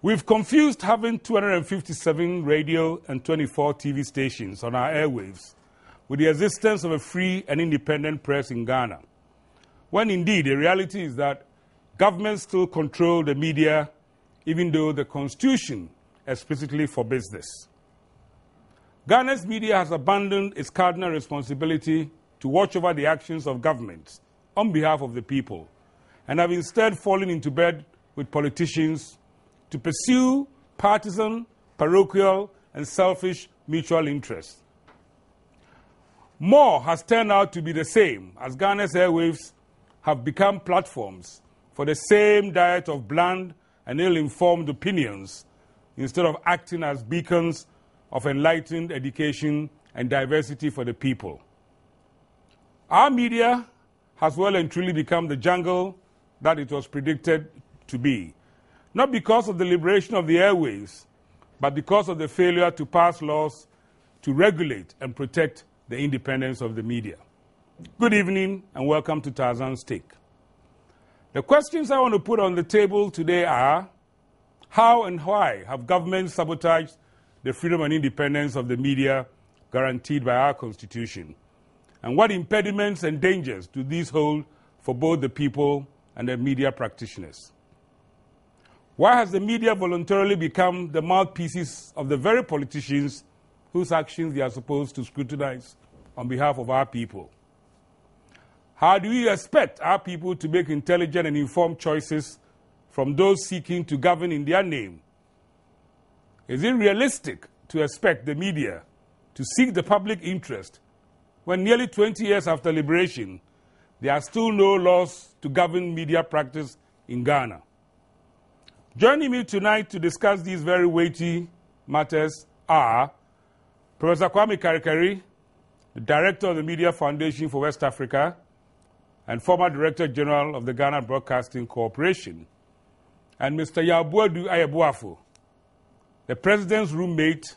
We've confused having 257 radio and 24 TV stations on our airwaves with the existence of a free and independent press in Ghana, when indeed the reality is that governments still control the media, even though the Constitution explicitly forbids this. Ghana's media has abandoned its cardinal responsibility to watch over the actions of governments on behalf of the people, and have instead fallen into bed with politicians to pursue partisan, parochial, and selfish mutual interests. More has turned out to be the same, as Ghana's airwaves have become platforms for the same diet of bland and ill-informed opinions instead of acting as beacons of enlightened education and diversity for the people. Our media has well and truly become the jungle that it was predicted to be, not because of the liberation of the airwaves, but because of the failure to pass laws to regulate and protect the independence of the media. Good evening and welcome to Tarzan's Take. The questions I want to put on the table today are: how and why have governments sabotaged the freedom and independence of the media guaranteed by our Constitution? And what impediments and dangers do these hold for both the people and the media practitioners? Why has the media voluntarily become the mouthpieces of the very politicians whose actions they are supposed to scrutinize on behalf of our people? How do we expect our people to make intelligent and informed choices from those seeking to govern in their name? Is it realistic to expect the media to seek the public interest when nearly 20 years after liberation, there are still no laws to govern media practice in Ghana? Joining me tonight to discuss these very weighty matters are Professor Kwame Karikari, the Director of the Media Foundation for West Africa and former Director General of the Ghana Broadcasting Corporation, and Mr. Yabuadu Ayabuafo, the President's roommate,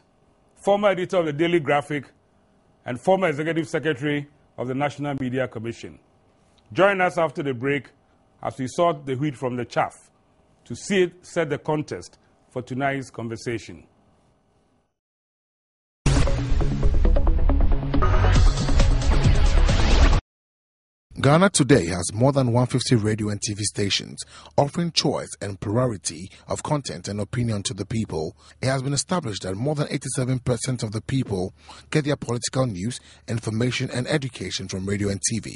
former editor of the Daily Graphic, and former Executive Secretary of the National Media Commission. Join us after the break as we sort the wheat from the chaff to set the context for tonight's conversation. Ghana today has more than 150 radio and TV stations offering choice and plurality of content and opinion to the people. It has been established that more than 87% of the people get their political news, information and education from radio and TV.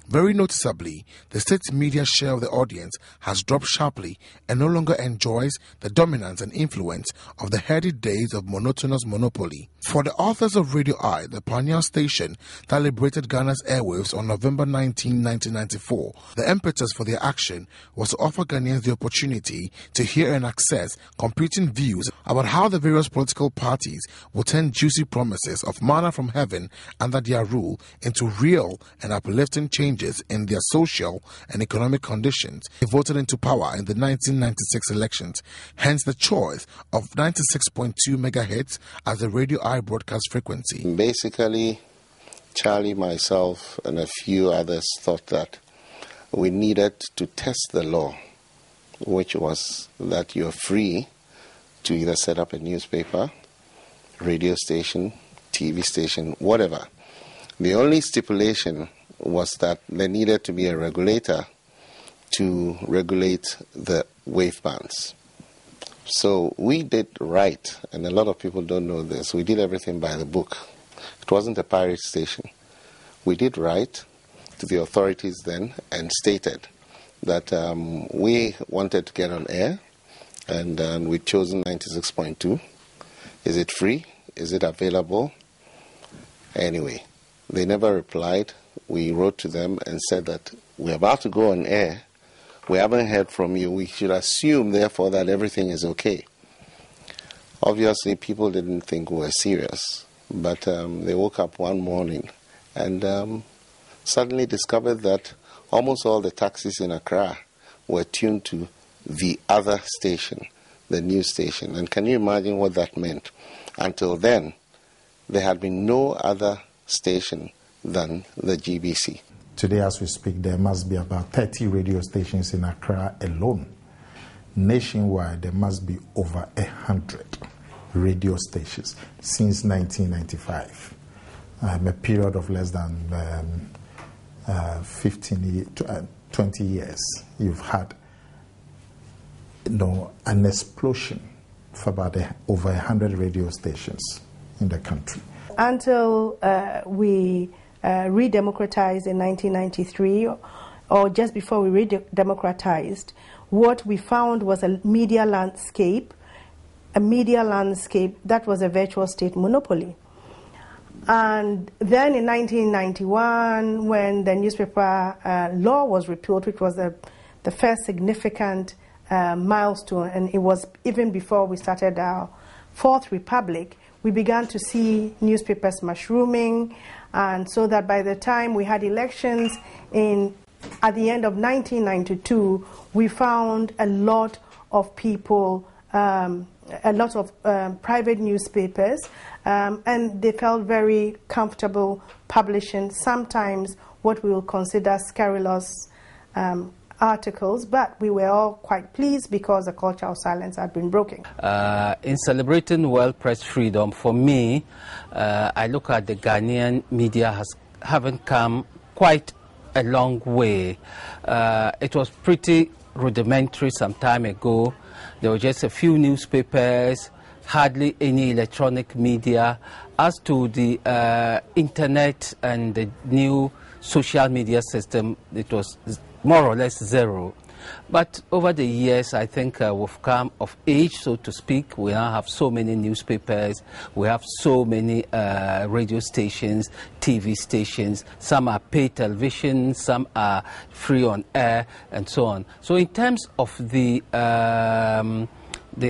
Very noticeably, the state's media share of the audience has dropped sharply and no longer enjoys the dominance and influence of the heady days of monotonous monopoly. For the authors of Radio I, the pioneer station that liberated Ghana's airwaves on November 19, 1994, the impetus for their action was to offer Ghanaians the opportunity to hear and access competing views about how the various political parties will turn juicy promises of manna from heaven under their rule into real and uplifting changes in their social and economic conditions. They voted into power in the 1996 elections, hence the choice of 96.2 megahertz as the Radio I broadcast frequency. Basically, Charlie, myself, and a few others thought that we needed to test the law, which was that you're free to either set up a newspaper, radio station, TV station, whatever. The only stipulation was that there needed to be a regulator to regulate the wave bands. So we did right, and a lot of people don't know this. We did everything by the book. It wasn't a pirate station. We did right to the authorities then and stated that we wanted to get on air, and we'd chosen 96.2. Is it free? Is it available? Anyway, they never replied. We wrote to them and said that we're about to go on air. We haven't heard from you. We should assume, therefore, that everything is okay. Obviously, people didn't think we were serious, but they woke up one morning and suddenly discovered that almost all the taxis in Accra were tuned to the other station, the news station. And can you imagine what that meant? Until then, there had been no other station than the GBC. Today, as we speak, there must be about 30 radio stations in Accra alone. nationwide there must be over 100 radio stations since 1995. A period of less than 20 years. You've had an explosion of about over 100 radio stations in the country. Until we redemocratized in 1993, or just before we redemocratized, what we found was a media landscape that was a virtual state monopoly. And then in 1991, when the newspaper law was repealed, which was the first significant milestone, and it was even before we started our Fourth Republic, we began to see newspapers mushrooming, and so that by the time we had elections at the end of 1992, we found a lot of people, private newspapers, and they felt very comfortable publishing sometimes what we will consider scurrilous articles, but we were all quite pleased because the culture of silence had been broken. In celebrating world press freedom, for me, I look at the Ghanaian media haven't come quite a long way. It was pretty rudimentary some time ago. There were just a few newspapers, hardly any electronic media. As to the internet and the new social media system, it was more or less zero. But over the years, I think we've come of age, so to speak. We now have so many newspapers, we have so many radio stations, TV stations. Some are paid television, some are free on air, and so on. So in terms of the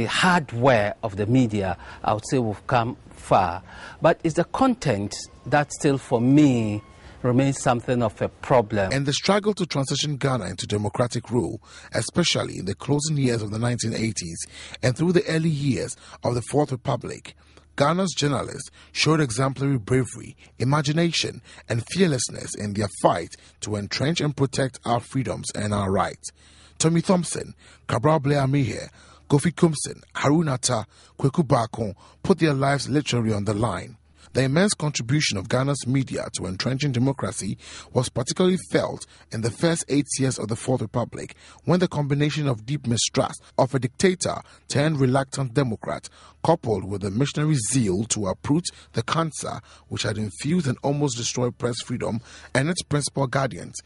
hardware of the media, I would say we've come far. But it's the content that still, for me, remains something of a problem. In the struggle to transition Ghana into democratic rule, especially in the closing years of the 1980s and through the early years of the Fourth Republic, Ghana's journalists showed exemplary bravery, imagination, and fearlessness in their fight to entrench and protect our freedoms and our rights. Tommy Thompson, Cabral Blair Mihe, Kofi Kumsin, Harunata, Kweku Bakon put their lives literally on the line. The immense contribution of Ghana's media to entrenching democracy was particularly felt in the first 8 years of the Fourth Republic, when the combination of deep mistrust of a dictator turned reluctant democrat, coupled with the missionary zeal to uproot the cancer which had infused and almost destroyed press freedom and its principal guardians,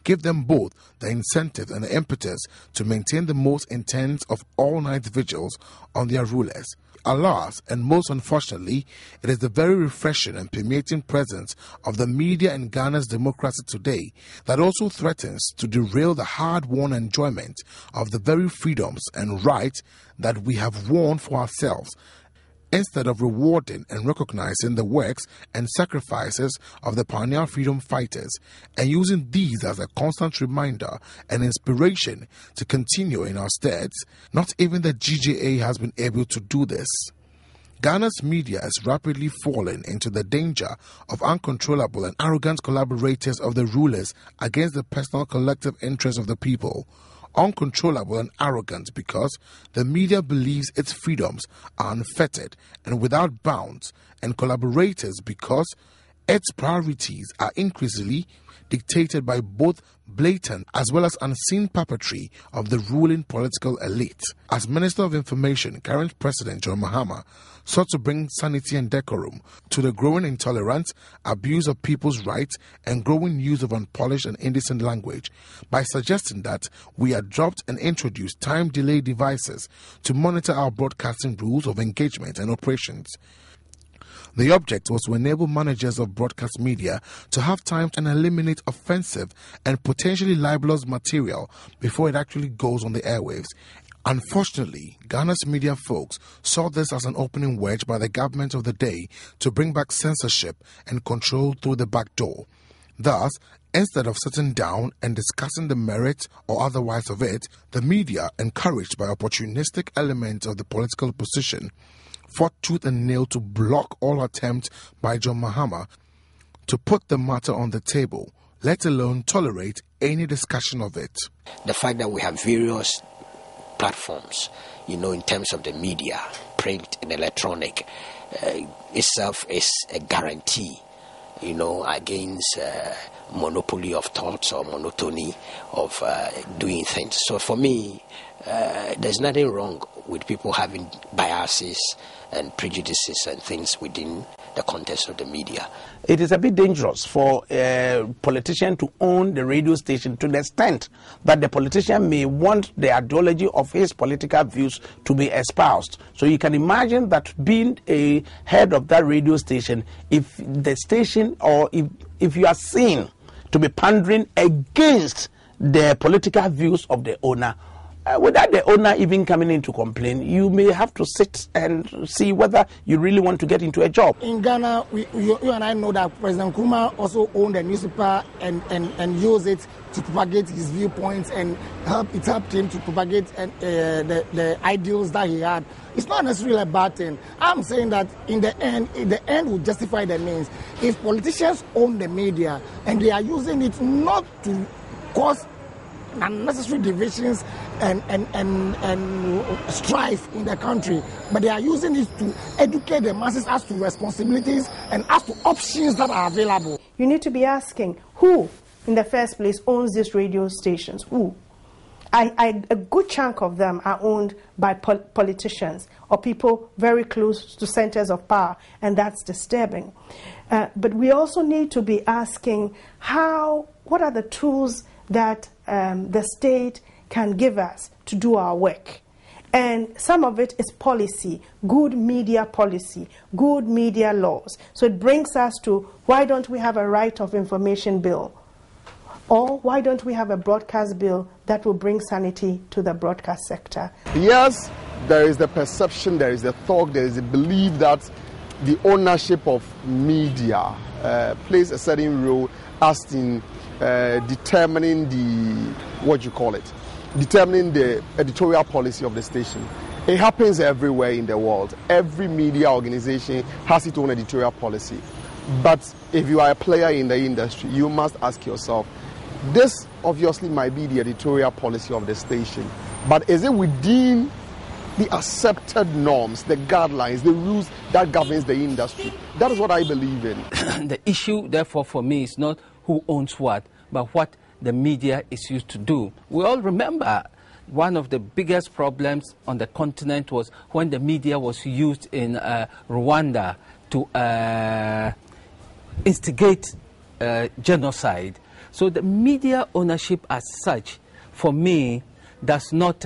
gave them both the incentive and the impetus to maintain the most intense of all-night vigils on their rulers. Alas, and most unfortunately, it is the very refreshing and permeating presence of the media in Ghana's democracy today that also threatens to derail the hard-won enjoyment of the very freedoms and rights that we have won for ourselves, instead of rewarding and recognizing the works and sacrifices of the pioneer freedom fighters and using these as a constant reminder and inspiration to continue in our steads. Not even the GJA has been able to do this. Ghana's media is rapidly falling into the danger of uncontrollable and arrogant collaborators of the rulers against the personal collective interests of the people. Uncontrollable and arrogant because the media believes its freedoms are unfettered and without bounds, and collaborators because its priorities are increasingly dictated by both blatant as well as unseen puppetry of the ruling political elite. As Minister of Information, current President John Mahama sought to bring sanity and decorum to the growing intolerance, abuse of people's rights, and growing use of unpolished and indecent language by suggesting that we adopt and introduce time-delay devices to monitor our broadcasting rules of engagement and operations. The object was to enable managers of broadcast media to have time and eliminate offensive and potentially libelous material before it actually goes on the airwaves. Unfortunately, Ghana's media folks saw this as an opening wedge by the government of the day to bring back censorship and control through the back door. Thus, instead of sitting down and discussing the merits or otherwise of it, the media, encouraged by opportunistic elements of the political opposition, fought tooth and nail to block all attempts by John Mahama to put the matter on the table, let alone tolerate any discussion of it. The fact that we have various platforms, in terms of the media, print and electronic, itself is a guarantee, against monopoly of thoughts or monotony of doing things. So for me, there's nothing wrong with people having biases and prejudices and things within the context of the media. It is a bit dangerous for a politician to own the radio station to the extent that the politician may want the ideology of his political views to be espoused. So you can imagine that being a head of that radio station, if the station or if you are seen to be pandering against the political views of the owner, without the owner even coming in to complain, you may have to sit and see whether you really want to get into a job. In Ghana, you and I know that President Nkrumah also owned a newspaper and used it to propagate his viewpoints, and it helped him to propagate the ideals that he had. It's not necessarily a bad thing. I'm saying that in the end will justify the means. If politicians own the media and they are using it not to cause unnecessary divisions and strife in the country, but they are using it to educate the masses as to responsibilities and as to options that are available. You need to be asking who, in the first place, owns these radio stations. Who? A good chunk of them are owned by politicians or people very close to centers of power, and that's disturbing. But we also need to be asking what are the tools that the state can give us to do our work. And some of it is policy, good media policy, good media laws. So it brings us to, why don't we have a right of information bill? Or why don't we have a broadcast bill that will bring sanity to the broadcast sector? Yes, there is the perception, there is the thought, there is a belief that the ownership of media plays a certain role as in determining determining the editorial policy of the station. It happens everywhere in the world. Every media organization has its own editorial policy. But if you are a player in the industry, you must ask yourself, this obviously might be the editorial policy of the station, but is it within the accepted norms, the guidelines, the rules that governs the industry? That is what I believe in. The issue, therefore, for me is not who owns what, but what the media is used to do. We all remember one of the biggest problems on the continent was when the media was used in Rwanda to instigate genocide. So the media ownership as such, for me, does not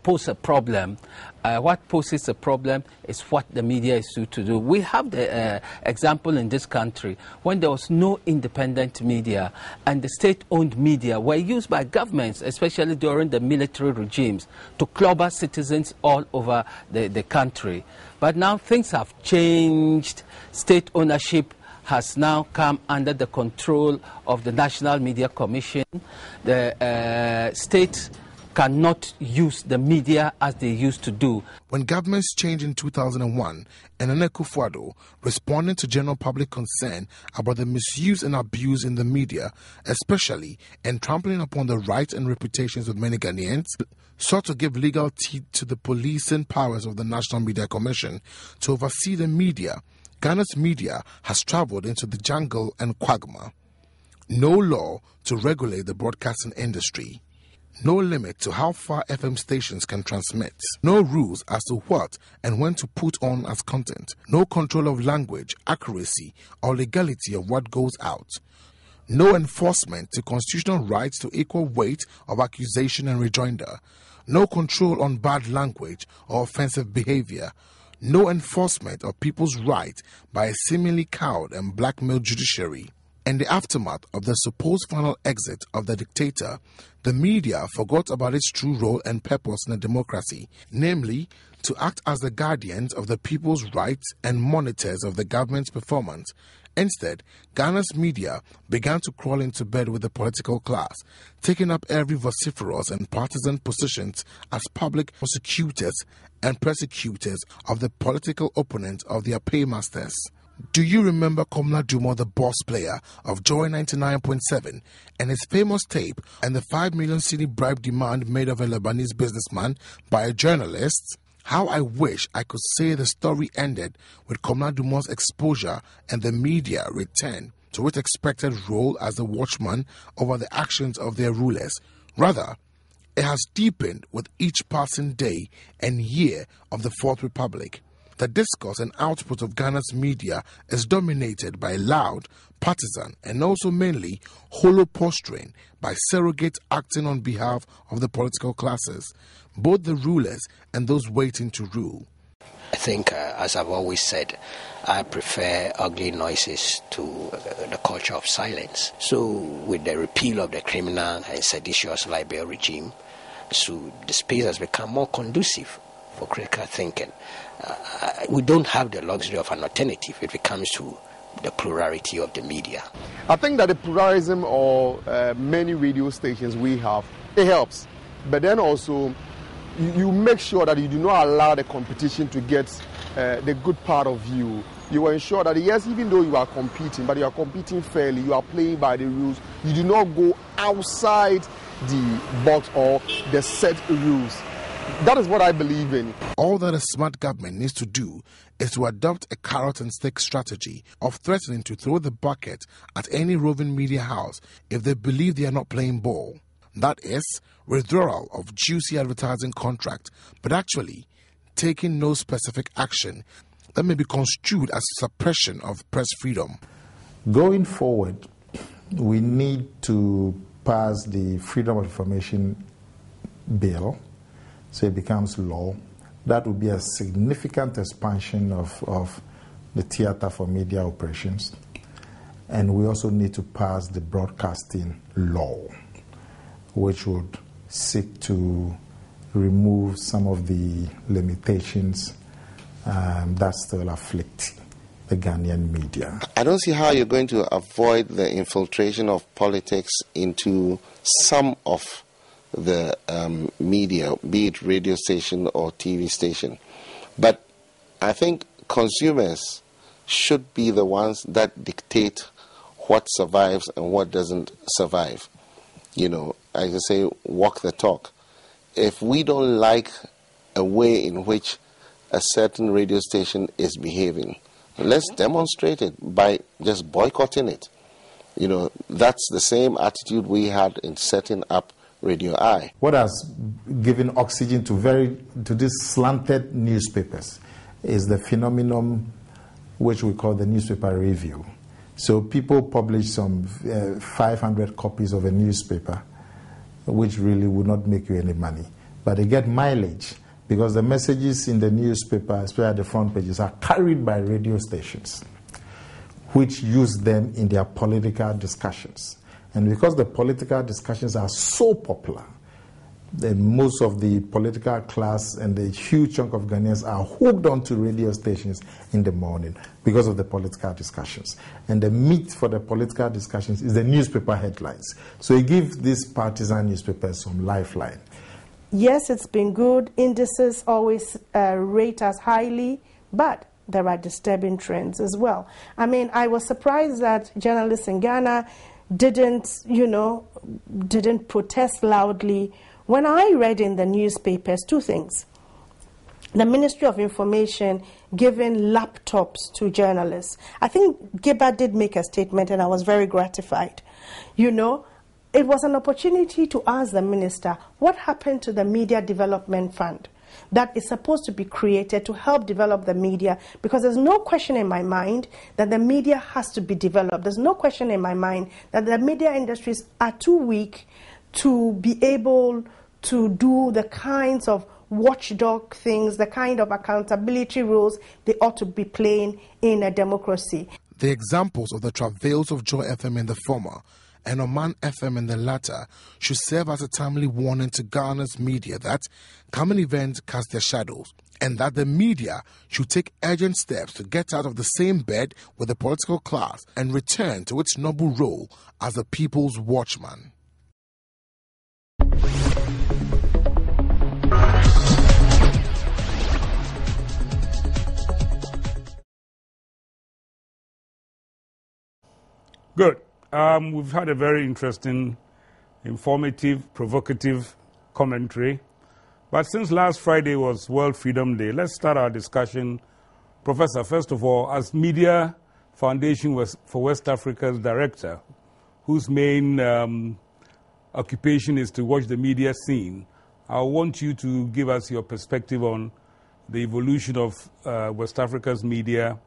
pose a problem. What poses a problem is what the media is used to do. We have the example in this country when there was no independent media and the state-owned media were used by governments, especially during the military regimes, to clobber citizens all over the country. But now things have changed. State ownership has now come under the control of the National Media Commission. The state cannot use the media as they used to do. When governments changed in 2001, Nana Akufo-Addo, responding to general public concern about the misuse and abuse in the media, especially and trampling upon the rights and reputations of many Ghanaians, sought to give legal teeth to the policing powers of the National Media Commission to oversee the media. Ghana's media has traveled into the jungle and quagmire. No law to regulate the broadcasting industry. No limit to how far FM stations can transmit. No rules as to what and when to put on as content. No control of language, accuracy, or legality of what goes out. No enforcement to constitutional rights to equal weight of accusation and rejoinder. No control on bad language or offensive behavior. No enforcement of people's rights by a seemingly cowed and blackmailed judiciary. In the aftermath of the supposed final exit of the dictator, the media forgot about its true role and purpose in a democracy, namely, to act as the guardians of the people's rights and monitors of the government's performance. Instead, Ghana's media began to crawl into bed with the political class, taking up every vociferous and partisan positions as public prosecutors and persecutors of the political opponents of their paymasters. Do you remember Komla Dumo, the boss player of Joy 99.7, and his famous tape and the 5 million cedi bribe demand made of a Lebanese businessman by a journalist? How I wish I could say the story ended with Komla Dumo's exposure and the media return to its expected role as the watchman over the actions of their rulers. Rather, it has deepened with each passing day and year of the Fourth Republic. The discourse and output of Ghana's media is dominated by loud, partisan, and also mainly hollow posturing by surrogates acting on behalf of the political classes, both the rulers and those waiting to rule. I think, as I've always said, I prefer ugly noises to the culture of silence. So with the repeal of the criminal and seditious libel regime, so the space has become more conducive for critical thinking. We don't have the luxury of an alternative if it comes to the plurality of the media. I think that the pluralism of many radio stations we have, it helps. But then also, you make sure that you do not allow the competition to get the good part of you. You ensure that, yes, even though you are competing, but you are competing fairly, you are playing by the rules. You do not go outside the box or the set rules. That is what I believe in. All that a smart government needs to do is to adopt a carrot and stick strategy of threatening to throw the bucket at any roving media house if they believe they are not playing ball. That is, withdrawal of juicy advertising contract, but actually taking no specific action that may be construed as suppression of press freedom. Going forward, we need to pass the Freedom of Information Bill so it becomes law. That would be a significant expansion of the theater for media operations. And we also need to pass the broadcasting law, which would seek to remove some of the limitations that still afflict the Ghanaian media. I don't see how you're going to avoid the infiltration of politics into some of the media, be it radio station or TV station. But I think consumers should be the ones that dictate what survives and what doesn't survive. You know, as I say, walk the talk. If we don't like a way in which a certain radio station is behaving, let's demonstrate it by just boycotting it. You know, that's the same attitude we had in setting up Radio I. What has given oxygen to these slanted newspapers is the phenomenon which we call the newspaper review. So people publish some 500 copies of a newspaper, which really would not make you any money. But they get mileage because the messages in the newspaper, especially at the front pages, are carried by radio stations, which use them in their political discussions. And because the political discussions are so popular, most of the political class and the huge chunk of Ghanaians are hooked onto radio stations in the morning because of the political discussions. And the meat for the political discussions is the newspaper headlines. So it gives these partisan newspapers some lifeline. Yes, it's been good. Indices always rate us highly, but there are disturbing trends as well. I mean, I was surprised that journalists in Ghana didn't protest loudly when I read in the newspapers two things. The Ministry of Information giving laptops to journalists. I think Gilbert did make a statement and I was very gratified. You know, it was an opportunity to ask the minister what happened to the Media Development Fund that is supposed to be created to help develop the media, because there's no question in my mind that the media has to be developed. There's no question in my mind that the media industries are too weak to be able to do the kinds of watchdog things, the kind of accountability roles they ought to be playing in a democracy. The examples of the travails of Joy FM in the former and Oman FM in the latter should serve as a timely warning to Ghana's media that coming events cast their shadows, and that the media should take urgent steps to get out of the same bed with the political class and return to its noble role as the people's watchman. Good. We've had a very interesting, informative, provocative commentary. But since last Friday was World Freedom Day, let's start our discussion. Professor, first of all, as Media Foundation for West Africa's director, whose main occupation is to watch the media scene, I want you to give us your perspective on the evolution of West Africa's media,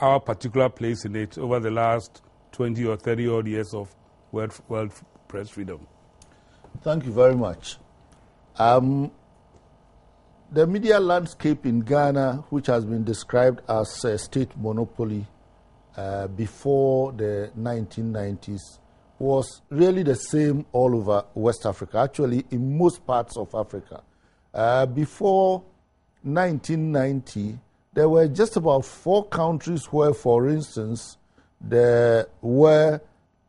our particular place in it over the last 20 or 30 odd years of world press freedom. Thank you very much. The media landscape in Ghana, which has been described as a state monopoly before the 1990s, was really the same all over West Africa, actually in most parts of Africa. Before 1990, there were just about 4 countries where, for instance, there were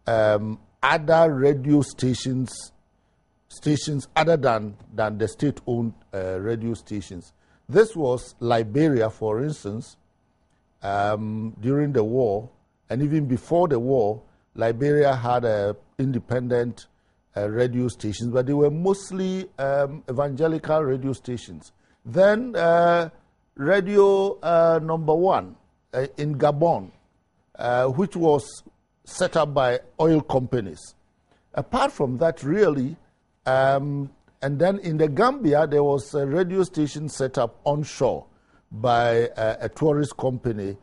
other radio stations other than the state-owned radio stations. This was Liberia, for instance, during the war, and even before the war, Liberia had independent radio stations, but they were mostly evangelical radio stations. Then Radio Number 1 in Gabon, which was set up by oil companies. Apart from that, really, and then in the Gambia, there was a radio station set up onshore by a tourist company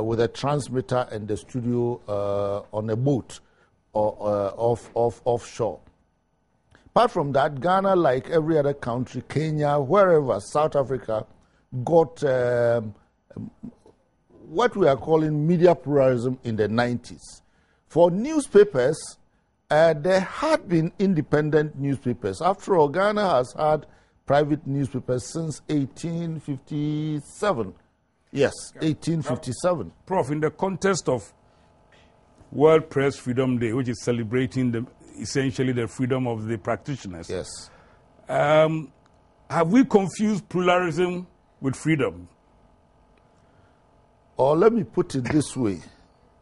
with a transmitter and the studio on a boat offshore. Apart from that, Ghana, like every other country, Kenya, wherever, South Africa, got what we are calling media pluralism in the 90s. For newspapers, there had been independent newspapers. After all, Ghana has had private newspapers since 1857. Yes, 1857. Prof, in the context of World Press Freedom Day, which is celebrating essentially the freedom of the practitioners. Yes. Have we confused pluralism with freedom? Or let me put it this way.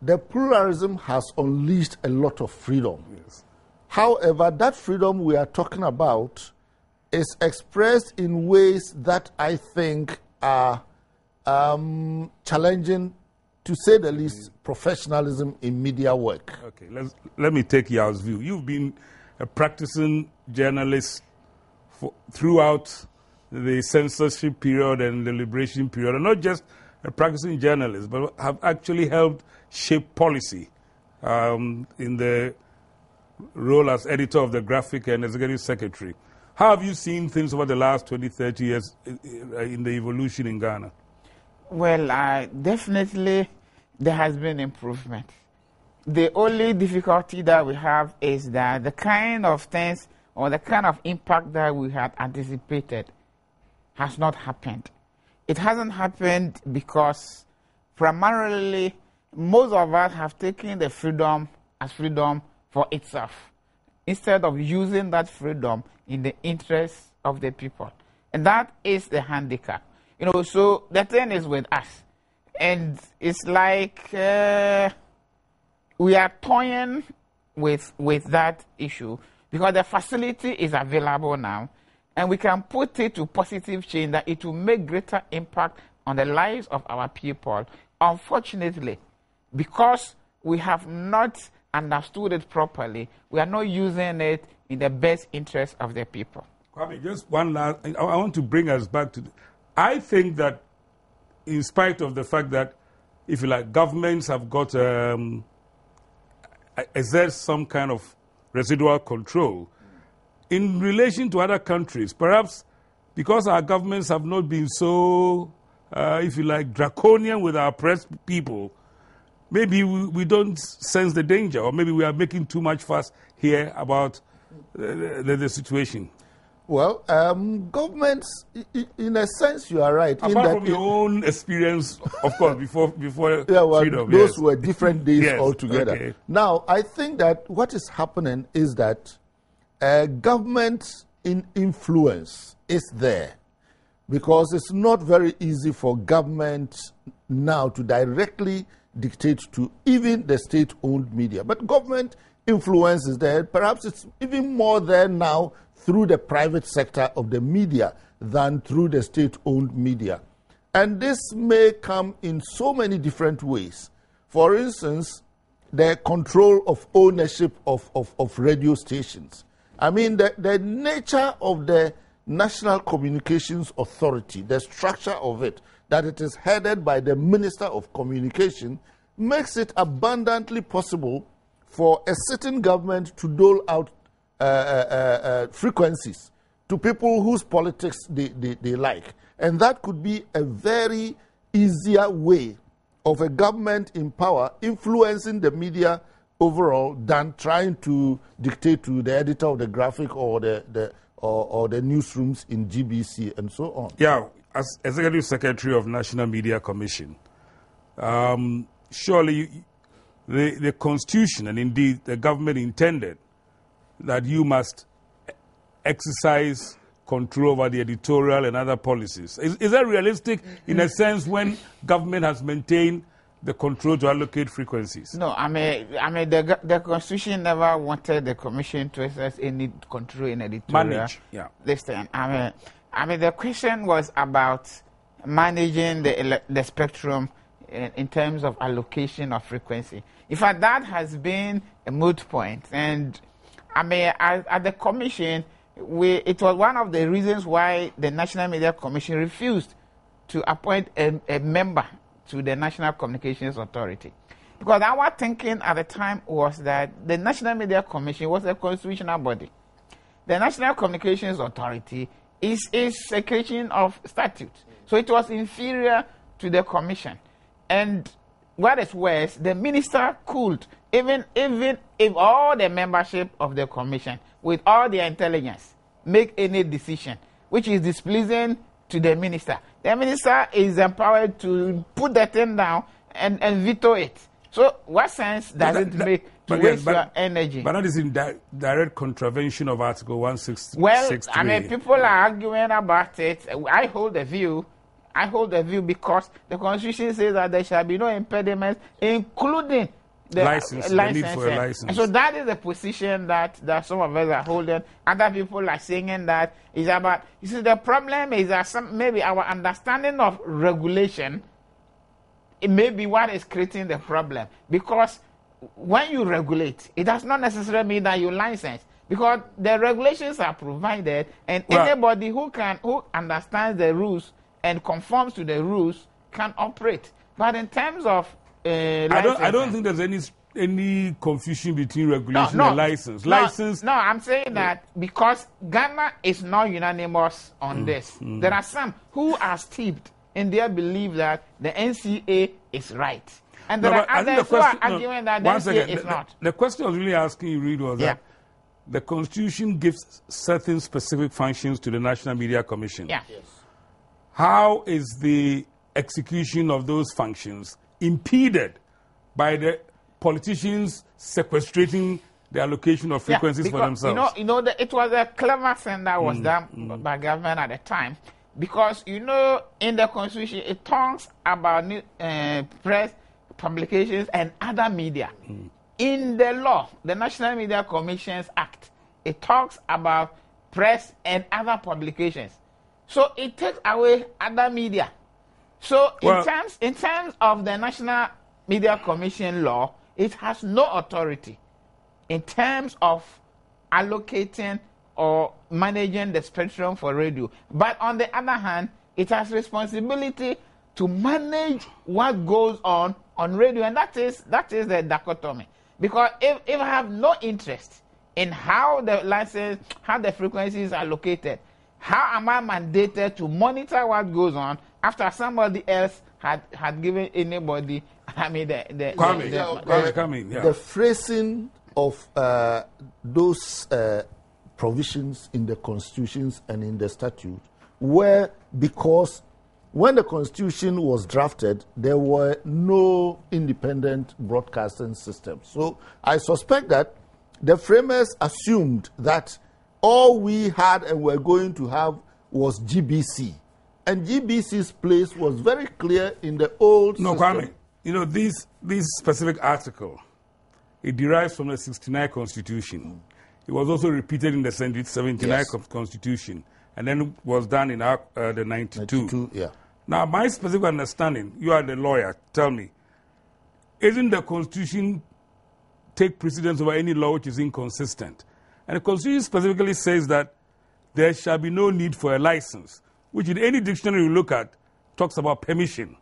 The pluralism has unleashed a lot of freedom. Yes. However, that freedom we are talking about is expressed in ways that I think are challenging, to say the least, professionalism in media work. Okay, let me take Yao's view. You've been a practicing journalist throughout the censorship period and the liberation period, and not just a practicing journalist, but have actually helped shape policy in the role as editor of the graphic and executive secretary. How have you seen things over the last 20, 30 years in the evolution in Ghana? Well, definitely there has been improvement. The only difficulty that we have is that the kind of things or the kind of impact that we had anticipated has not happened. It hasn't happened because primarily most of us have taken the freedom as freedom for itself instead of using that freedom in the interests of the people. And that is the handicap. So the thing is with us. And it's like we are toying with that issue because the facility is available now. And we can put it to positive change that it will make greater impact on the lives of our people. Unfortunately, because we have not understood it properly, we are not using it in the best interest of the people. Kwame, just one last, I want to bring us back to, I think that in spite of the fact that, if you like, governments have got, exert some kind of residual control, in relation to other countries, perhaps because our governments have not been so, if you like, draconian with our press people, maybe we don't sense the danger, or maybe we are making too much fuss here about the situation. Well, governments, in a sense, you are right. Apart from your own experience, of course, before yeah, well, freedom. Those yes. were different days yes, altogether. Okay. Now, I think that what is happening is that government influence is there, because it's not very easy for government now to directly dictate to even the state-owned media. But government influence is there. Perhaps it's even more there now through the private sector of the media than through the state-owned media. And this may come in so many different ways. For instance, the control of ownership of radio stations. I mean, the nature of the National Communications Authority, the structure of it, that it is headed by the Minister of Communication, makes it abundantly possible for a sitting government to dole out frequencies to people whose politics they like. And that could be a very easier way of a government in power influencing the media overall than trying to dictate to the editor of the graphic or the newsrooms in GBC and so on. Yeah, as Executive Secretary of National Media Commission, surely the Constitution and indeed the government intended that you must exercise control over the editorial and other policies. Is that realistic in a sense when government has maintained the control to allocate frequencies? No, I mean the Constitution never wanted the Commission to exercise any control in editorial. Manage, yeah. Listen, I mean the question was about managing the spectrum in terms of allocation of frequency. In fact, that has been a moot point, and I mean at the Commission, it was one of the reasons why the National Media Commission refused to appoint a member to the National Communications Authority. Because our thinking at the time was that the National Media Commission was a constitutional body. The National Communications Authority is a secretion of statute. So it was inferior to the Commission. And what is worse, the minister could, even if all the membership of the Commission, with all the intelligence, make any decision which is displeasing to the minister, the minister is empowered to put the thing down and veto it. So what sense does it make to waste your energy? But that is in direct contravention of Article 163. Well, I mean, people are arguing about it. I hold the view because the Constitution says that there shall be no impediments, including the license. The need for a license. And so that is the position that some of us are holding. Other people are saying that is about. You see, the problem is that maybe our understanding of regulation, it may be what is creating the problem. Because when you regulate, it does not necessarily mean that you license. Because the regulations are provided, and anybody who understands the rules and conforms to the rules can operate. But in terms of I don't think there's any confusion between regulation and license. No, I'm saying that because Ghana is not unanimous on this. There are some who are steeped in their belief that the NCA is right. And there are others who are arguing that the NCA is not. The question I was really asking you, Reid, was that the Constitution gives certain specific functions to the National Media Commission. Yeah. Yes. How is the execution of those functions impeded by the politicians sequestrating the allocation of frequencies for themselves? It was a clever thing that was done by government at the time, because in the Constitution it talks about press, publications, and other media. In the law, the National Media Commissions Act, it talks about press and other publications. So it takes away other media. So in terms of the National Media Commission law, it has no authority in terms of allocating or managing the spectrum for radio. But on the other hand, it has responsibility to manage what goes on radio, and that is the dichotomy. Because if I have no interest in how the frequencies are allocated, how am I mandated to monitor what goes on after somebody else had given anybody? I mean, the phrasing of those provisions in the constitutions and in the statute were because when the Constitution was drafted, there were no independent broadcasting system. So I suspect that the framers assumed that all we had and were going to have was GBC. And GBC's place was very clear in the old system. you know, this specific article, it derives from the 69 Constitution. It was also repeated in the 79 Constitution, and then was done in the 92. Yeah. Now, my specific understanding, you are the lawyer, tell me, isn't the Constitution take precedence over any law which is inconsistent? And the Constitution specifically says that there shall be no need for a license, which in any dictionary you look at talks about permission.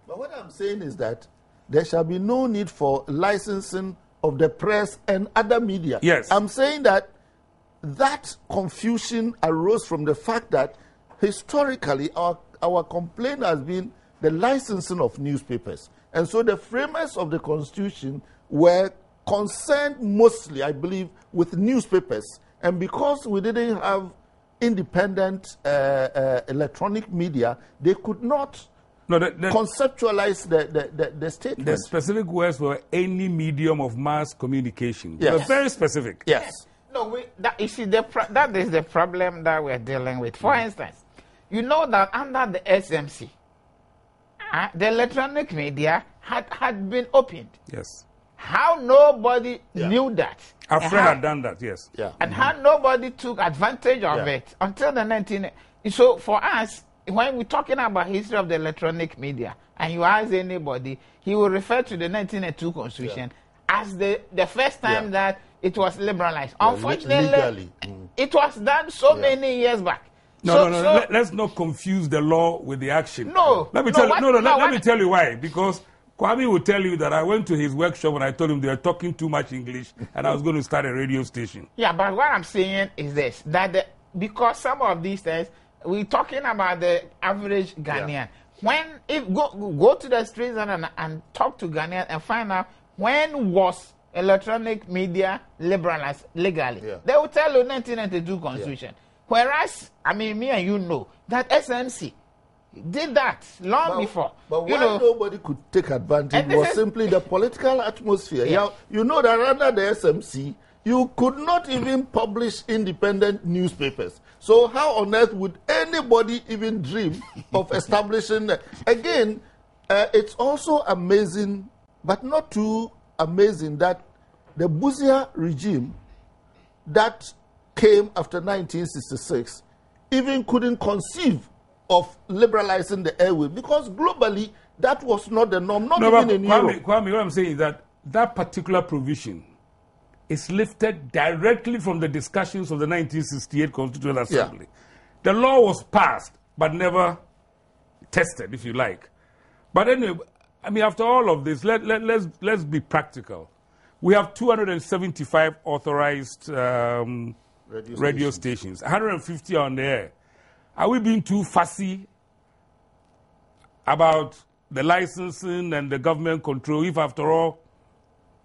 But what I'm saying is that there shall be no need for licensing of the press and other media. Yes. I'm saying that confusion arose from the fact that historically our complaint has been the licensing of newspapers. And so the framers of the Constitution were concerned mostly, I believe, with newspapers. And because we didn't have independent electronic media, they could not conceptualize the statement. The specific words were any medium of mass communication. Yes. They were very specific. Yes. No, you see, that is the problem that we're dealing with. For instance, you know that under the SMC, the electronic media had been opened. Yes. How nobody knew that. Our friend had done that, yes. Yeah. And how nobody took advantage of it until the 19... So for us, when we're talking about history of the electronic media, and you ask anybody, he will refer to the 1982 Constitution as the first time that it was liberalized. Unfortunately, it was done so many years back. No. Let's not confuse the law with the action. No. Let me tell you why. Because Kwame will tell you that I went to his workshop and I told him they were talking too much English and I was going to start a radio station. Yeah, but what I'm saying is this, that because some of these things, we're talking about the average Ghanaian. If go to the streets and talk to Ghanaians and find out when was electronic media liberalized legally. They will tell you 1992 Constitution. Whereas, I mean, me and you know that SMC did that long before. But why nobody could take advantage was simply the political atmosphere. You know that under the SMC, you could not even publish independent newspapers. So how on earth would anybody even dream of establishing that? Again, it's also amazing, but not too amazing, that the Buzia regime that came after 1966 even couldn't conceive of liberalizing the airwave, because globally that was not the norm, not even in Europe. Kwame, what I'm saying is that particular provision is lifted directly from the discussions of the 1968 Constitutional Assembly. The law was passed, but never tested, if you like. But anyway, I mean, after all of this, let's be practical. We have 275 authorized radio stations, 150 on the air. Are we being too fussy about the licensing and the government control if, after all,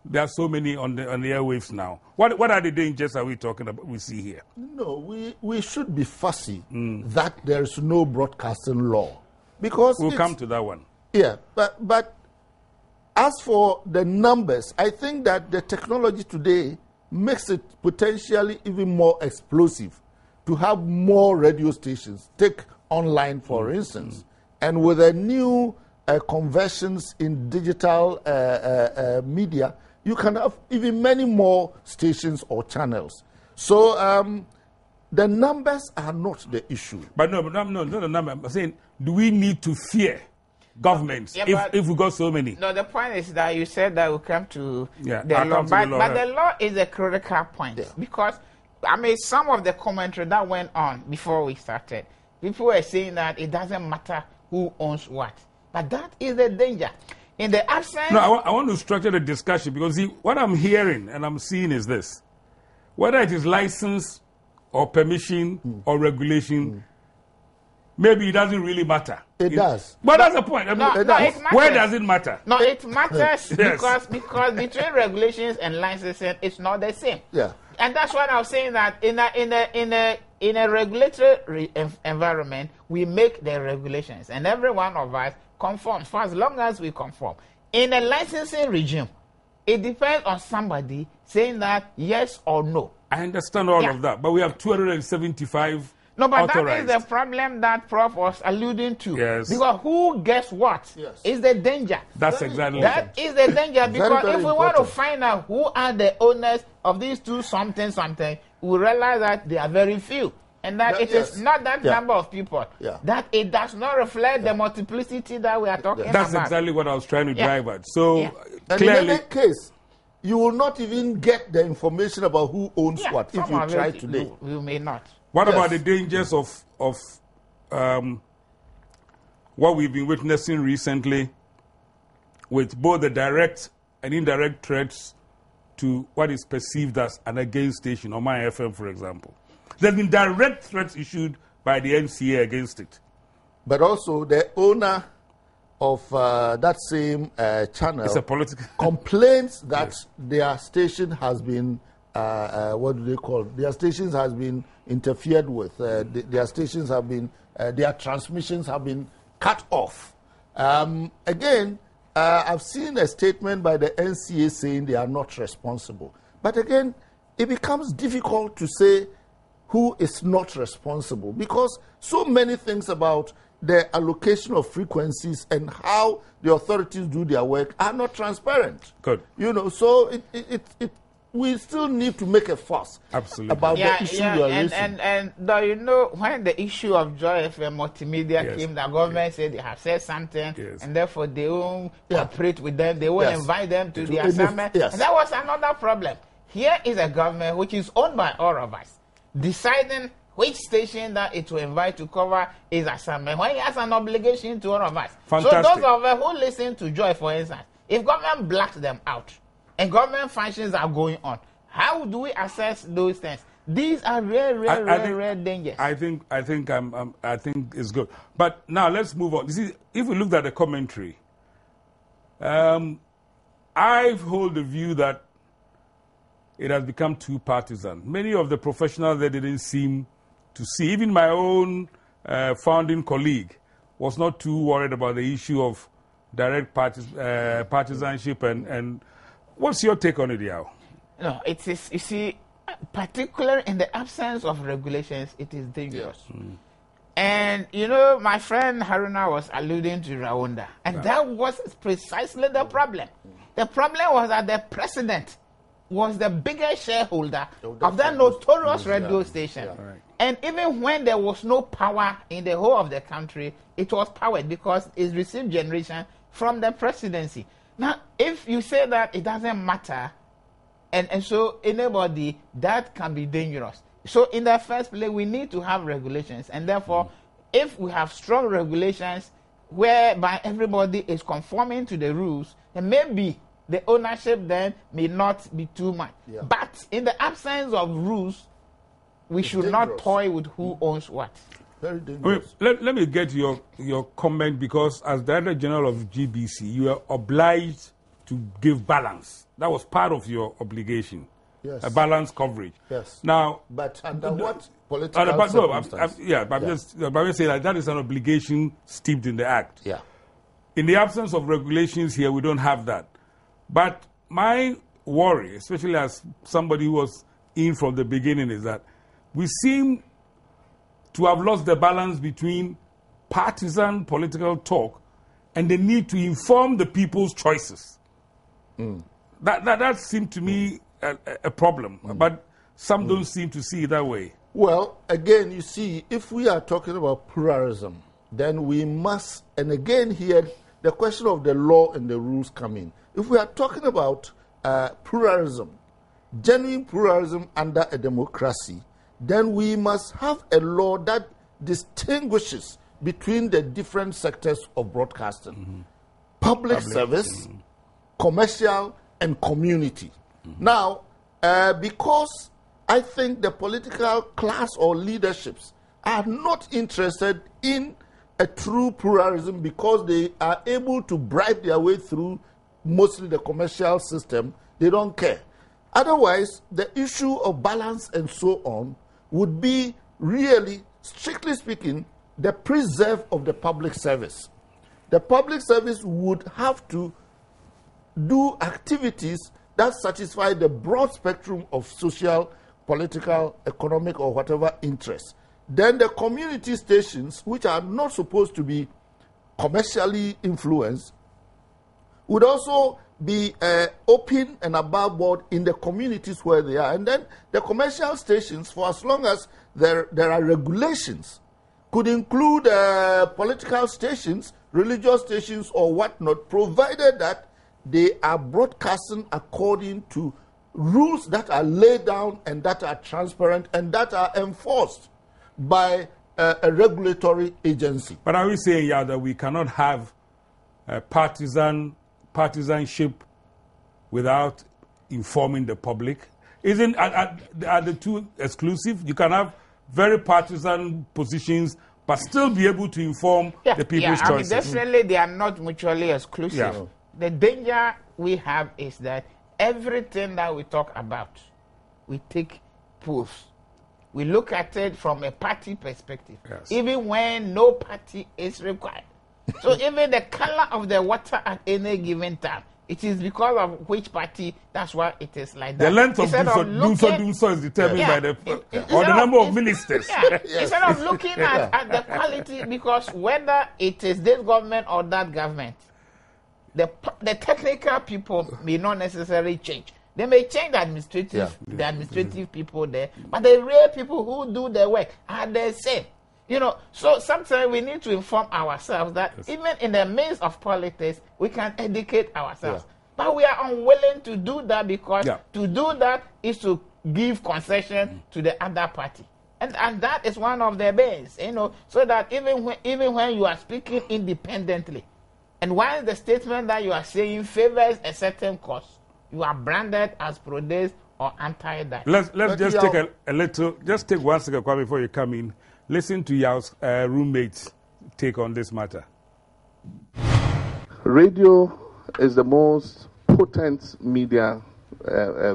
there are so many on the airwaves now? What are the dangers are we talking about? We see here. No, we should be fussy that there is no broadcasting law, because we'll come to that one. Yeah, but as for the numbers, I think that the technology today makes it potentially even more explosive to have more radio stations. Take online, for instance, and with the new conversions in digital media, you can have even many more stations or channels. So the numbers are not the issue. But no, not the number. I'm saying, do we need to fear governments if we got so many? No, the point is that you said that we come to the law. But the law is a critical point, because, I mean, some of the commentary that went on before we started, people were saying that it doesn't matter who owns what. But that is the danger. In the absence... No, I want to structure the discussion, because see, what I'm hearing and I'm seeing is this. Whether it is license or permission or regulation, maybe it doesn't really matter. It does. But that's the point. I mean, it matters. Where does it matter? No, it matters because between regulations and licensing, it's not the same. Yeah. And that's why I was saying that in a regulatory environment, we make the regulations, and every one of us conforms for as long as we conform. In a licensing regime, it depends on somebody saying that yes or no. I understand all of that, but we have 275 No, but authorized. that is the problem that Prof was alluding to. Yes. Because who gets what is the danger. That's exactly That is the danger, because very if we want to find out who are the owners of these two something, we realize that they are very few. And that it is not that number of people. That it does not reflect the multiplicity that we are talking about. That's exactly what I was trying to drive at. So and clearly, in any case, you will not even get the information about who owns what if you try today. You may not. what about the dangers of what we've been witnessing recently with both the direct and indirect threats to what is perceived as an against station, on my FM, for example? There have been direct threats issued by the NCA against it. But also the owner of that same channel It's a political complains that their station has been, what do they call it? Their stations has been interfered with. Their stations have been, their transmissions have been cut off. Again, I've seen a statement by the NCA saying they are not responsible. But again, it becomes difficult to say who is not responsible, because so many things about the allocation of frequencies and how the authorities do their work are not transparent. Good. You know, so we still need to make a fuss about the issue you are raising. And you know, when the issue of Joy FM multimedia came, the government said they have said something, and therefore they won't cooperate with them, they won't invite them to the assignment. And that was another problem. Here is a government which is owned by all of us, deciding which station that it will invite to cover his assignment, when he has an obligation to all of us. Fantastic. So those of us who listen to Joy, for instance, if government blacks them out and government functions are going on, how do we assess those things? These are rare dangers. I think it's good. But now let's move on. You see, if we look at the commentary, I hold the view that it has become too partisan. Many of the professionals that didn't seem to see, even my own founding colleague was not too worried about the issue of direct partisanship. And what's your take on it, Yao? No, it is, you see, particularly in the absence of regulations, it is dangerous. And, you know, my friend Haruna was alluding to Rwanda, and that was precisely the problem. The problem was that the president was the biggest shareholder of that notorious radio station. And even when there was no power in the whole of the country, it was powered because it received generation from the presidency. Now, if you say that it doesn't matter, and so anybody, that can be dangerous. So in the first place, we need to have regulations. And therefore, if we have strong regulations whereby everybody is conforming to the rules, then maybe the ownership then may not be too much. But in the absence of rules, we should not toy with who owns what. Very dangerous. Let me get your comment, because as Director General of GBC, you are obliged to give balance. That was part of your obligation. Yes. A balanced coverage. Yes. Now, but under what political circumstances? I'm just saying that is an obligation steeped in the Act. Yeah. In the absence of regulations here, we don't have that. But my worry, especially as somebody who was in from the beginning, is that we seem to have lost the balance between partisan political talk and the need to inform the people's choices. That seemed to me a problem, but some don't seem to see it that way. Well, again, you see, if we are talking about pluralism, then we must, and again here, the question of the law and the rules come in. If we are talking about pluralism, genuine pluralism under a democracy, then we must have a law that distinguishes between the different sectors of broadcasting. Public service, commercial, and community. Now, because I think the political class or leaderships are not interested in a true pluralism because they are able to bribe their way through mostly the commercial system, they don't care. Otherwise, the issue of balance and so on would be really, strictly speaking, the preserve of the public service. The public service would have to do activities that satisfy the broad spectrum of social, political, economic, or whatever interests. Then the community stations, which are not supposed to be commercially influenced, would also be open and above board in the communities where they are. And then the commercial stations, for as long as there are regulations, could include political stations, religious stations, or whatnot, provided that they are broadcasting according to rules that are laid down and that are transparent and that are enforced by a regulatory agency. But are we saying, yeah, that we cannot have partisanship without informing the public? Are the two exclusive? You can have very partisan positions but still be able to inform the people's choices. Definitely they are not mutually exclusive. Yeah. The danger we have is that everything that we talk about, we take polls. We look at it from a party perspective, even when no party is required. So even the color of the water at any given time, it is because of which party, that's why it is like that. The length of doomso is determined by the number of ministers. Instead of looking at the quality, because whether it is this government or that government, the technical people may not necessarily change. They may change the administrative people there, but the real people who do the work are the same. You know, so sometimes we need to inform ourselves that even in the midst of politics, we can educate ourselves. But we are unwilling to do that because to do that is to give concession to the other party. And that is one of the base, you know, so that even when you are speaking independently, and while the statement that you are saying favors a certain cause, you are branded as pro-this or anti-that. Let's just take just take 1 second, Kwame, before you come in. Listen to your roommate's take on this matter. Radio is the most potent media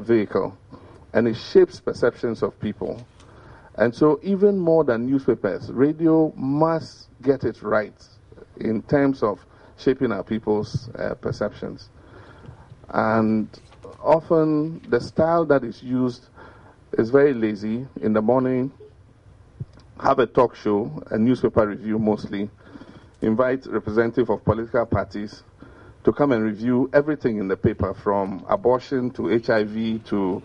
vehicle, and it shapes perceptions of people. And so even more than newspapers, radio must get it right in terms of shaping our people's perceptions. And often the style that is used is very lazy. In the morning, have a talk show, a newspaper review mostly, invite representatives of political parties to come and review everything in the paper, from abortion to HIV to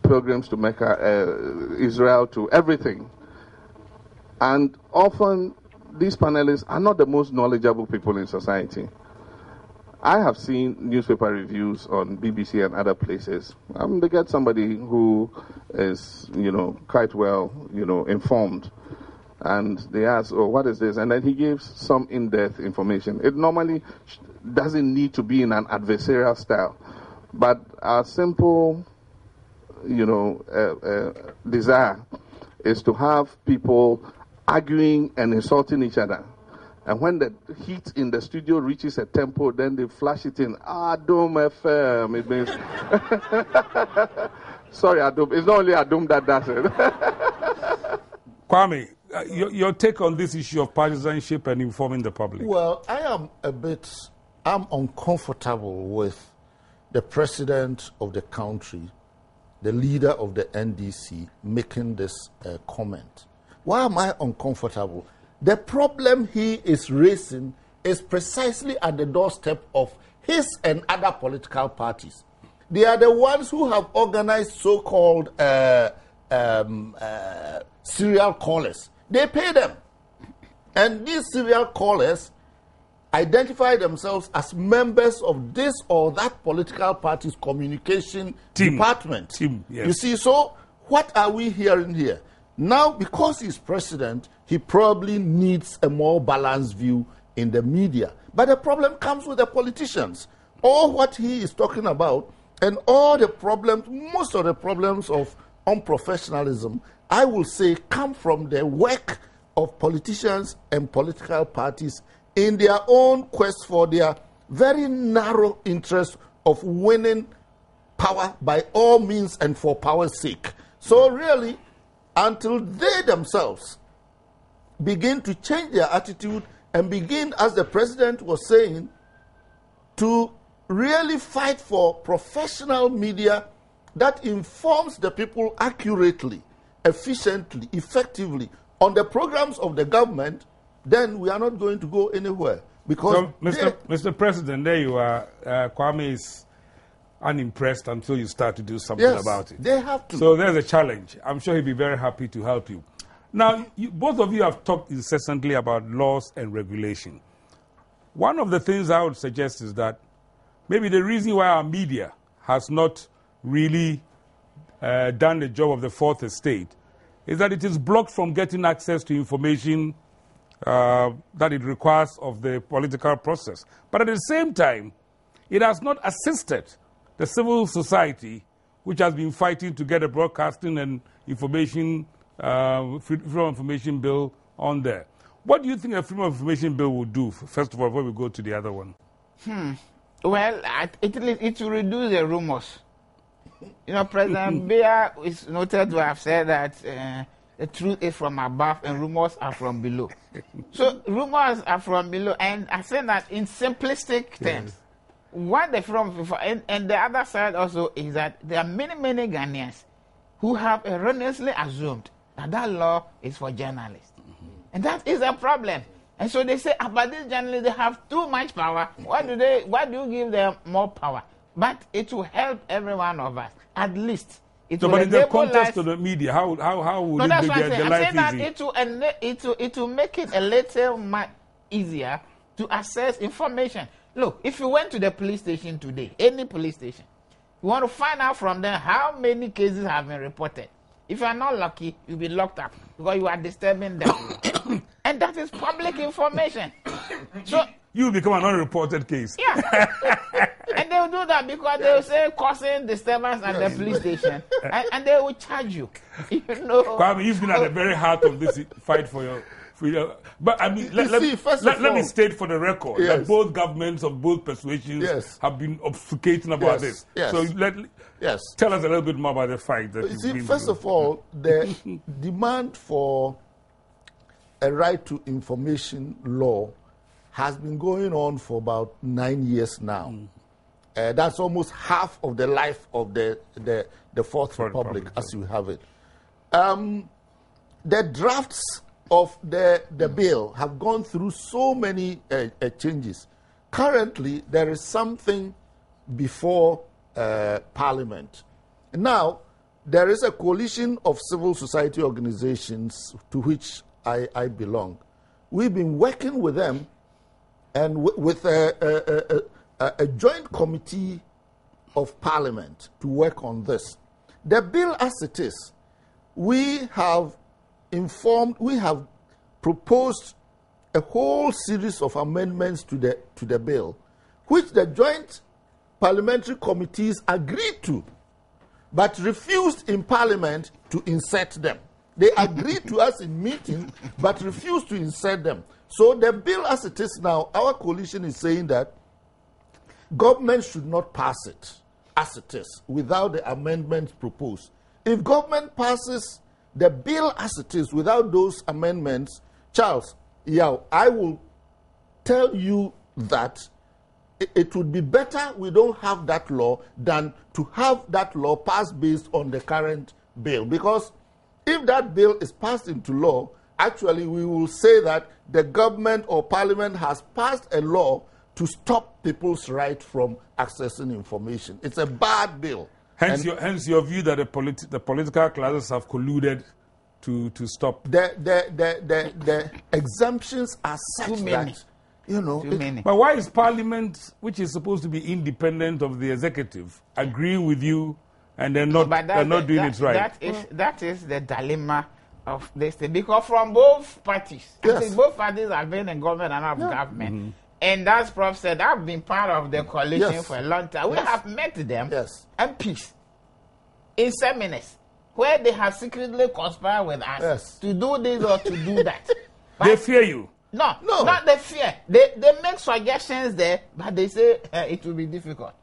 pilgrims to Mecca, Israel, to everything. And often these panelists are not the most knowledgeable people in society. I have seen newspaper reviews on BBC and other places. They get somebody who is, quite well, informed. And they ask, oh, what is this? And then he gives some in-depth information. It normally doesn't need to be in an adversarial style. But our simple, desire is to have people arguing and insulting each other. And when the heat in the studio reaches a tempo, then they flash it in. Adom FM. It means... Sorry, Adom. It's not only Adom that does it. Kwame, your take on this issue of partisanship and informing the public? Well, I'm uncomfortable with the president of the country, the leader of the NDC, making this comment. Why am I uncomfortable? The problem he is raising is precisely at the doorstep of his and other political parties. They are the ones who have organized so-called serial callers. They pay them. And these serial callers identify themselves as members of this or that political party's communication department. Yes. You see, so what are we hearing here? Now, because he's president, he probably needs a more balanced view in the media. But the problem comes with the politicians. All what he is talking about and all the problems, most of the problems of unprofessionalism, I will say, come from the work of politicians and political parties in their own quest for their very narrow interest of winning power by all means and for power's sake. So really, until they themselves begin to change their attitude and begin, as the president was saying, to really fight for professional media that informs the people accurately, efficiently, effectively on the programs of the government, then we are not going to go anywhere. Because so, Mr. President, there you are. Kwame is unimpressed until you start to do something about it. They have to. So there's a challenge. I'm sure he'll be very happy to help you. Now, both of you have talked incessantly about laws and regulation. One of the things I would suggest is that maybe the reason why our media has not really done the job of the fourth estate is that it is blocked from getting access to information that it requires of the political process. But at the same time, it has not assisted the civil society, which has been fighting to get a broadcasting and freedom of information bill on there. What do you think a freedom of information bill will do, first of all, before we go to the other one? Well, it will reduce the rumors. You know, President Bear is noted to have said that the truth is from above and rumors are from below. So rumors are from below, and I say that in simplistic terms. What the freedom and the other side also is that there are many Ghanaians who have erroneously assumed that that law is for journalists. And that is a problem. And so they say, but these journalists, they have too much power. Why do you give them more power? But it will help every one of us, at least. It will but in the context life, of the media, how would it that's make what the life that easy? it will make it a little easier to access information. Look, if you went to the police station today, any police station, you want to find out from them how many cases have been reported. If you are not lucky, you'll be locked up because you are disturbing them. And that is public information. So you become an unreported case. Yeah. And they will do that because they will say causing disturbance at the police station. And they will charge you. You know. Kwame, you've been at the very heart of this fight for your freedom. But I mean, let me state for the record that both governments of both persuasions have been obfuscating about this. So tell us a little bit more about the fight. That you see, first of all, the demand for a right to information law has been going on for about 9 years now. That's almost half of the life of the Fourth Republic as you have it. The drafts of the bill have gone through so many changes. Currently, there is something before Parliament. Now, there is a coalition of civil society organizations to which I belong. We've been working with them and with a joint committee of Parliament to work on this. The bill as it is, we have proposed a whole series of amendments to the bill, which the joint parliamentary committees agreed to, but refused in Parliament to insert them. They agreed to us in meeting, but refused to insert them. So the bill as it is now, our coalition is saying that government should not pass it as it is without the amendments proposed. If government passes the bill as it is without those amendments, Charles, I will tell you that it would be better we don't have that law than to have that law passed based on the current bill. Because if that bill is passed into law, actually we will say that the government or Parliament has passed a law to stop people's right from accessing information. It's a bad bill. Hence your view that the political classes have colluded to stop. The exemptions are such that, you know. But why is Parliament, which is supposed to be independent of the executive, agreeing with you and they're not doing it right? That is the dilemma of this thing. Because from both parties, I think both parties have been in government and out of government. And as Prof said, I've been part of the coalition for a long time. We have met them, MPs, in seminars, where they have secretly conspired with us to do this or to do that. But they fear you. No, not the fear. They make suggestions there, but they say it will be difficult.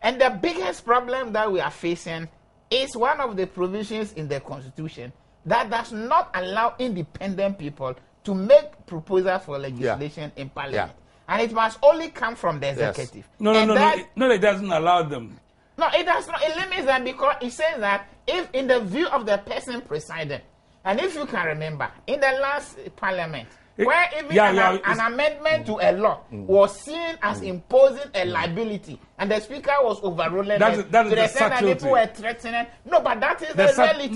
And the biggest problem that we are facing is one of the provisions in the Constitution that does not allow independent people to make proposals for legislation in Parliament. And it must only come from the executive. No, it doesn't allow them. No, it does not. It limits them because it says that if, in the view of the person presiding, And if you can remember, in the last parliament, where even an amendment to a law was seen as imposing a liability, and the speaker was overruling it to the extent that people were threatening. No, but that is the reality.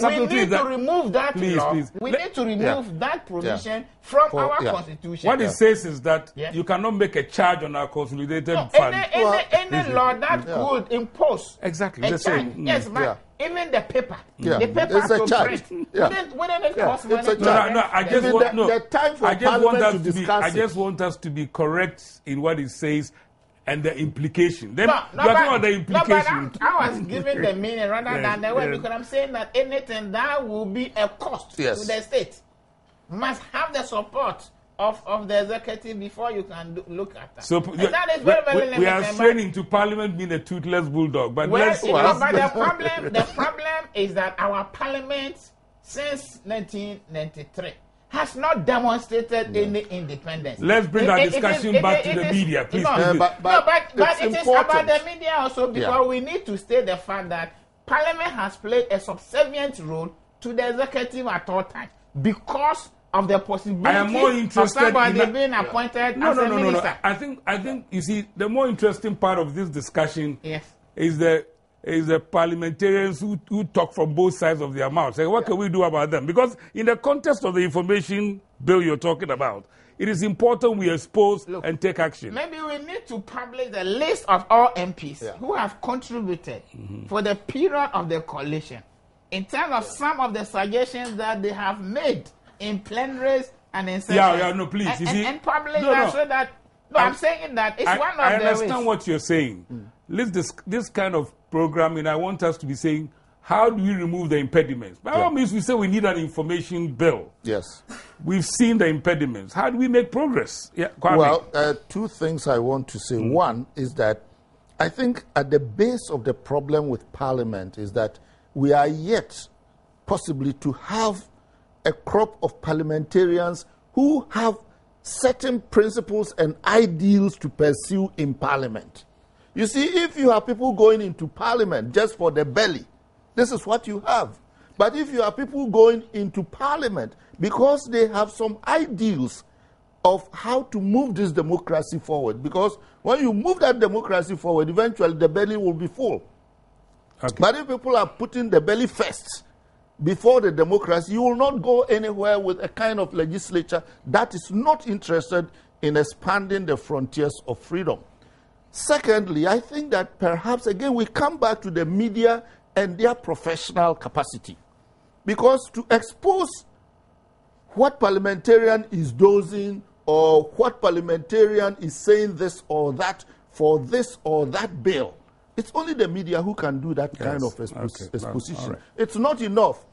We need to remove that law. We need to remove that provision from our constitution. What it says is that you cannot make a charge on our consolidated fund. Any law that would impose a charge. Yes, but even the paper, the paper it's a charge. Wouldn't it cost money? I just want us to be correct in what it says and the implication. Then the implication. I was giving the meaning rather than the word, because I'm saying that anything that will be a cost to the state must have the support of the executive before you can look at that. So that is very, very limited. We are straining to Parliament being a toothless bulldog. But but the problem is that our Parliament since 1993 has not demonstrated any independence. Let's bring that discussion back to the media, please. But it is about the media also, because we need to state the fact that Parliament has played a subservient role to the executive at all times because of the possibility of somebody being appointed as a minister. I think you see, the more interesting part of this discussion is the parliamentarians who talk from both sides of their mouths. Say, what can we do about them? Because in the context of the information bill you're talking about, it is important we expose and take action. Maybe we need to publish the list of all MPs who have contributed for the period of the coalition in terms of some of the suggestions that they have made in plenaries and in sessions. Please. And publish that so that... I'm saying that it's one of the ways. I understand what you're saying. This kind of programming, I want us to be saying, how do we remove the impediments? By all means, we say we need an information bill. Yes. We've seen the impediments. How do we make progress? Well, two things I want to say. One is that I think at the base of the problem with Parliament is that we are yet possibly to have a crop of parliamentarians who have certain principles and ideals to pursue in Parliament. You see, if you have people going into Parliament just for the belly, this is what you have. But if you have people going into Parliament because they have some ideals of how to move this democracy forward, because when you move that democracy forward, eventually the belly will be full. But if people are putting the belly first before the democracy, you will not go anywhere with a kind of legislature that is not interested in expanding the frontiers of freedom. Secondly, I think that perhaps, again, we come back to the media and their professional capacity. Because to expose what parliamentarian is dozing or what parliamentarian is saying this or that for this or that bill, it's only the media who can do that kind of exposition. Right. It's not enough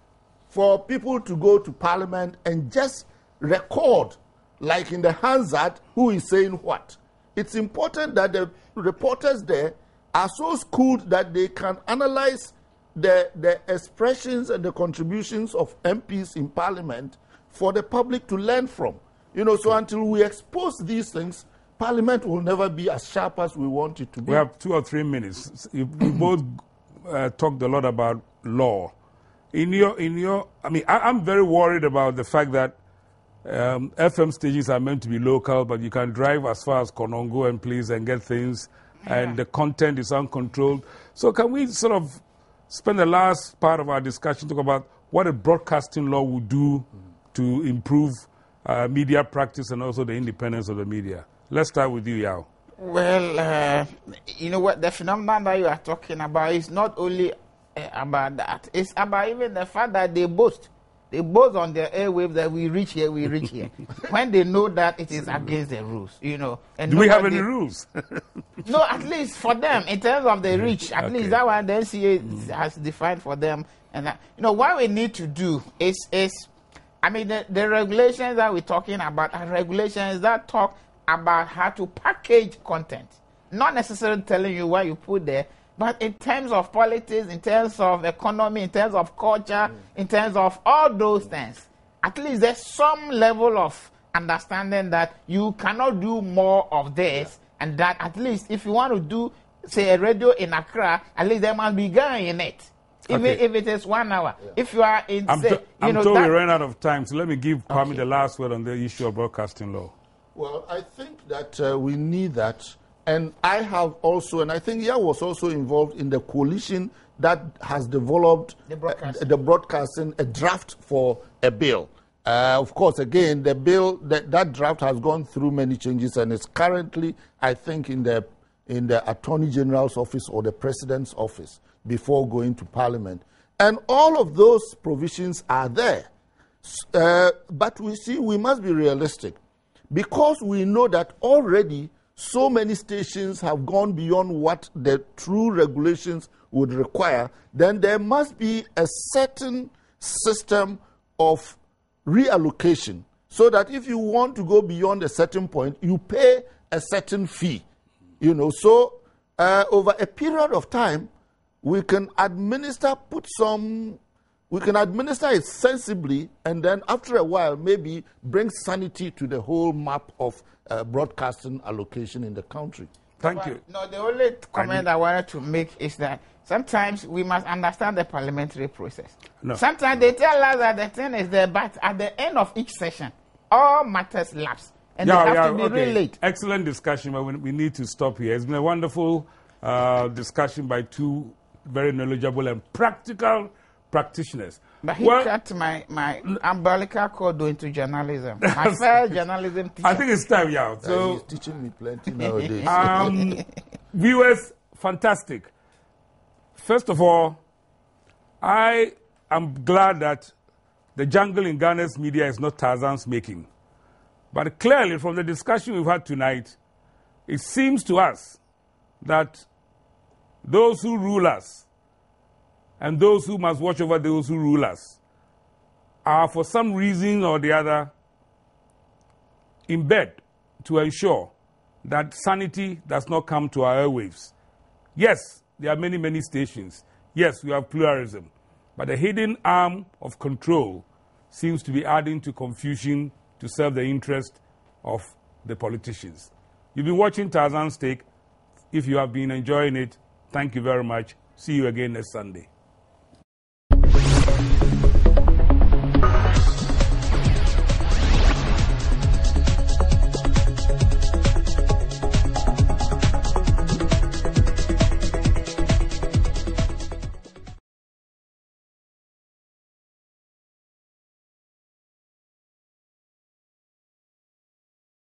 for people to go to Parliament and just record, like in the Hansard, who is saying what. It's important that the reporters there are so schooled that they can analyze the expressions and the contributions of MPs in Parliament for the public to learn from. So until we expose these things, Parliament will never be as sharp as we want it to be. We have 2 or 3 minutes. We both talked a lot about law. I'm very worried about the fact that FM stations are meant to be local, but you can drive as far as Konongo and Place and get things, and the content is uncontrolled. So can we sort of spend the last part of our discussion talk about what a broadcasting law would do to improve media practice and also the independence of the media? Let's start with you, Yao. Well, you know what? The phenomenon that you are talking about is not only about that. It's about even the fact that they boast. They boast on their airwaves that we reach here, we reach here. When they know that it is against the rules, And do we have any rules? No, at least for them, in terms of the reach, at least that one the NCA has defined for them. And what we need to do is the regulations that we're talking about are regulations that talk about how to package content, not necessarily telling you what you put there, but in terms of politics, in terms of economy, in terms of culture, in terms of all those things, at least there's some level of understanding that you cannot do more of this, and that at least if you want to do, say, a radio in Accra, at least there must be guy in it. even if it is 1 hour. Yeah. If you are in, I'm told we ran out of time, so let me give Kwame the last word on the issue of broadcasting law. Well, I think that we need that. And I have also, and I think Yaa was also involved in the coalition that has developed the broadcasting, a draft for a bill. Of course, again, the bill, that draft has gone through many changes and is currently, I think, in the Attorney General's office or the President's office before going to Parliament. And all of those provisions are there. But we must be realistic. Because we know that already so many stations have gone beyond what the true regulations would require, then there must be a certain system of reallocation so that if you want to go beyond a certain point, you pay a certain fee. So over a period of time, we can administer it sensibly, and then after a while, maybe bring sanity to the whole map of broadcasting allocation in the country. Thank you. No, the only comment I wanted to make is that sometimes we must understand the parliamentary process. No. Sometimes they tell us that the thing is there, but at the end of each session, all matters lapse. And they have to be really late. Excellent discussion, but we need to stop here. It's been a wonderful discussion by two very knowledgeable and practical practitioners. But he cut my umbilical cord into journalism. My first journalism teacher. I think it's time, yeah. So he's teaching me plenty nowadays. Viewers, fantastic. First of all, I am glad that the jungle in Ghana's media is not Tarzan's making. But clearly, from the discussion we've had tonight, it seems to us that those who rule us and those who must watch over those who rule us are, for some reason or the other, in bed to ensure that sanity does not come to our airwaves. Yes, there are many, many stations. Yes, we have pluralism. But the hidden arm of control seems to be adding to confusion to serve the interest of the politicians. You've been watching Tarzan's Take. If you have been enjoying it, thank you very much. See you again next Sunday.